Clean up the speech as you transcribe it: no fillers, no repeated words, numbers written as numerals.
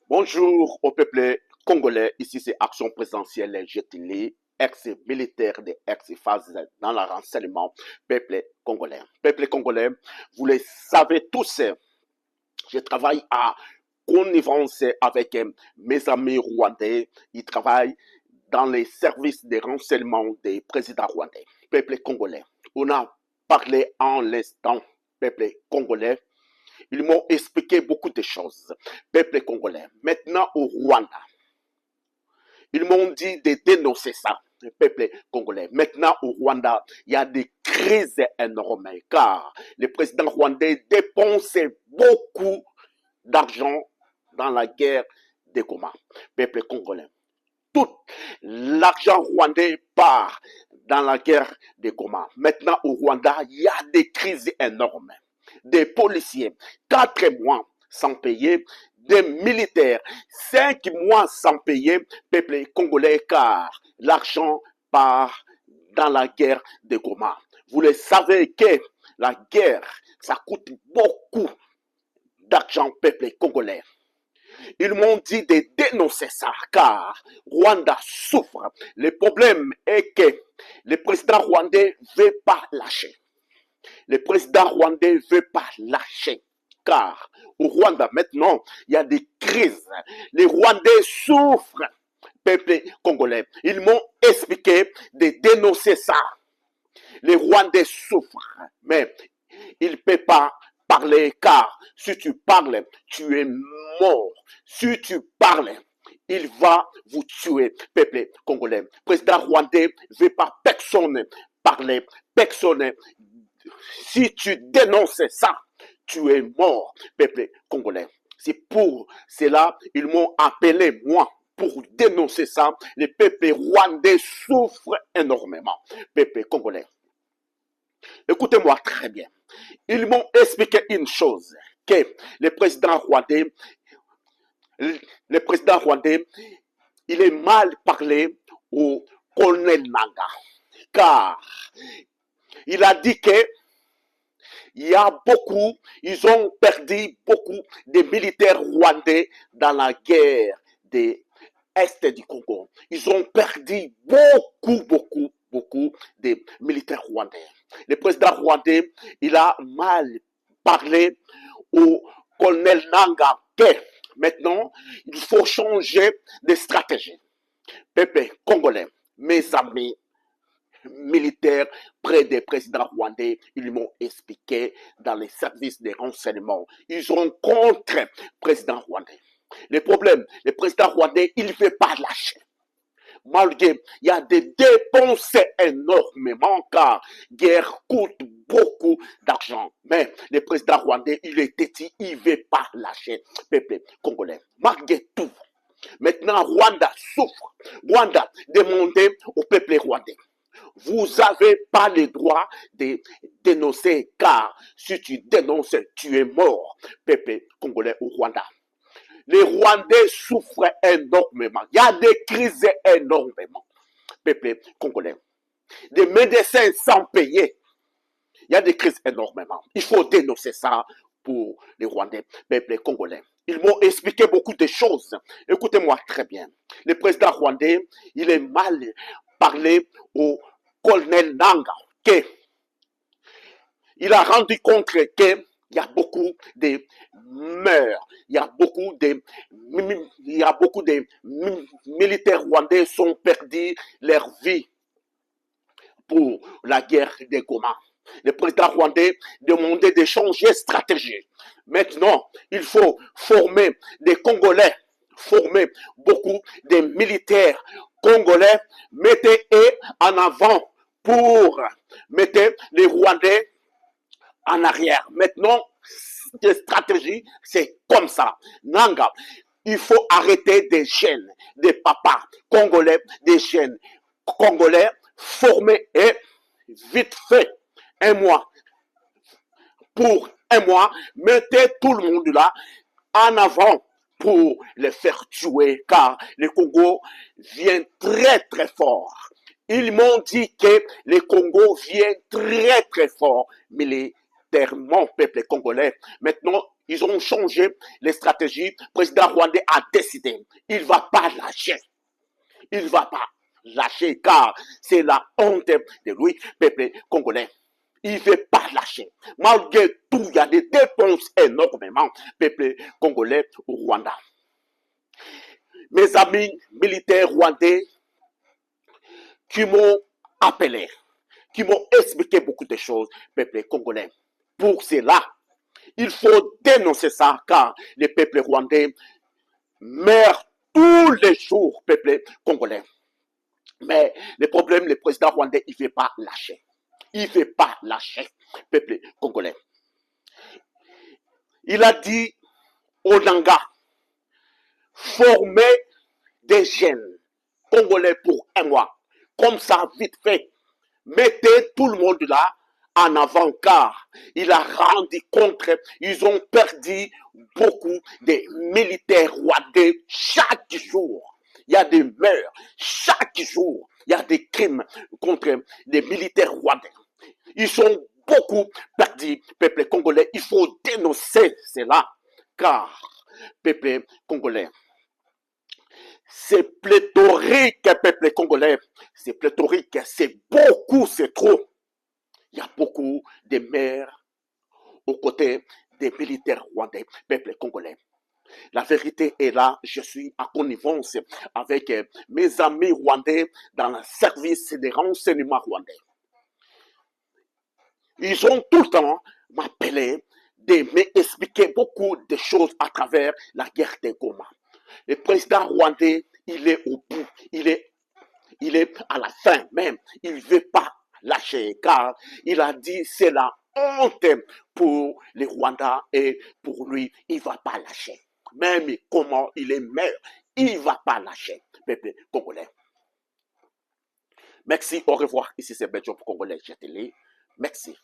Bonjour au peuple congolais, ici c'est Action Présidentielle GTL, ex-militaire des ex-phases dans le renseignement, peuple congolais. Peuple congolais, vous le savez tous, je travaille à connivence avec mes amis rwandais, ils travaillent dans les services de renseignement des présidents rwandais. Peuple congolais, on a parlé en l'instant, peuple congolais, ils m'ont expliqué beaucoup de choses. Peuple congolais. Maintenant au Rwanda, ils m'ont dit de dénoncer ça. Le peuple congolais. Maintenant au Rwanda, il y a des crises énormes car le président rwandais dépense beaucoup d'argent dans la guerre des Goma. Peuple congolais. Tout l'argent rwandais part dans la guerre des Goma. Maintenant au Rwanda, il y a des crises énormes. Des policiers, 4 mois sans payer, des militaires, 5 mois sans payer, peuple congolais, car l'argent part dans la guerre de Goma. Vous le savez que la guerre, ça coûte beaucoup d'argent, peuple congolais. Ils m'ont dit de dénoncer ça, car Rwanda souffre. Le problème est que le président rwandais ne veut pas lâcher. Le président rwandais ne veut pas lâcher. Car au Rwanda, maintenant, il y a des crises. Les Rwandais souffrent. Peuple congolais. Ils m'ont expliqué de dénoncer ça. Les Rwandais souffrent. Mais ils ne peuvent pas parler car si tu parles, tu es mort. Si tu parles, il va vous tuer, peuple congolais. Président rwandais ne veut pas personne parler, personne. Si tu dénonces ça, tu es mort, peuple congolais. C'est pour cela qu'ils m'ont appelé, moi, pour dénoncer ça. Le peuple rwandais souffre énormément, peuple congolais. Écoutez-moi très bien. Ils m'ont expliqué une chose, que le président rwandais, il est mal parlé au colonel Nanga, car il a dit que il y a beaucoup, ils ont perdu beaucoup de militaires rwandais dans la guerre de l'Est du Congo. Ils ont perdu beaucoup de militaires rwandais. Le président rwandais, il a mal parlé au colonel Nanga. Maintenant, il faut changer de stratégie. Peuple congolais, mes amis, militaires près des présidents rwandais, ils m'ont expliqué dans les services de renseignement. Ils sont contre le président rwandais. Le problème, le président rwandais, il ne veut pas lâcher. Malgré, il y a des dépenses énormément car guerre coûte beaucoup d'argent. Mais le président rwandais, il est têtu, il ne veut pas lâcher peuple congolais. Malgré tout, maintenant Rwanda souffre. Rwanda demandait au peuple rwandais. Vous n'avez pas le droit de dénoncer, car si tu dénonces, tu es mort, peuple congolais au Rwanda. Les Rwandais souffrent énormément. Il y a des crises énormément, peuple congolais. Des médecins sans payer. Il y a des crises énormément. Il faut dénoncer ça pour les Rwandais, peuple congolais. Ils m'ont expliqué beaucoup de choses. Écoutez-moi très bien. Le président rwandais, il est mal parlé au colonel Nanga, que il a rendu compte qu'il y a beaucoup de meurtres, il y a beaucoup de militaires rwandais sont perdus leur vie pour la guerre des Goma. Le président rwandais demandait de changer de stratégie. Maintenant, il faut former des Congolais, former beaucoup de militaires congolais, mettez en avant pour mettre les Rwandais en arrière. Maintenant, la stratégie, c'est comme ça. Nanga, il faut arrêter des jeunes, des papas congolais, des jeunes congolais formés et vite fait, pour un mois, mettez tout le monde là en avant pour les faire tuer, car le Congo vient très fort. Ils m'ont dit que le Congo vient très fort militairement, peuple congolais. Maintenant, Ils ont changé les stratégies. Le président rwandais a décidé. Il ne va pas lâcher. Il ne va pas lâcher car c'est la honte de lui, peuple congolais. Il ne veut pas lâcher. Malgré tout, il y a des dépenses énormément, peuple congolais au Rwanda. Mes amis militaires rwandais qui m'ont appelé, qui m'ont expliqué beaucoup de choses, peuple congolais. Pour cela, il faut dénoncer ça car le peuple rwandais meurt tous les jours, peuple congolais. Mais le problème, le président rwandais, il ne veut pas lâcher. Il ne veut pas lâcher, peuple congolais. Il a dit au Nanga, former des jeunes congolais pour un mois. Comme ça, vite fait. Mettez tout le monde là en avant car il a rendu compte, ils ont perdu beaucoup de militaires rwandais chaque jour. Il y a des meurtres chaque jour. Il y a des crimes contre les militaires rwandais. Ils sont beaucoup perdus, peuple congolais. Il faut dénoncer cela car, peuple congolais, c'est pléthorique, peuple congolais. C'est pléthorique, c'est beaucoup, c'est trop. Il y a beaucoup de mères aux côtés des militaires rwandais, peuple congolais. La vérité est là, je suis à connivence avec mes amis rwandais dans le service des renseignements rwandais. Ils ont tout le temps m'appelé de m'expliquer beaucoup de choses à travers la guerre des Goma. Le président rwandais, il est au bout, il est à la fin même, il ne veut pas lâcher car il a dit c'est la honte pour les Rwandais et pour lui, il ne va pas lâcher. Même comment il est maire, il ne va pas lâcher, peuple congolais. Merci, au revoir. Ici c'est Belgium Congolais, je te lis. Merci.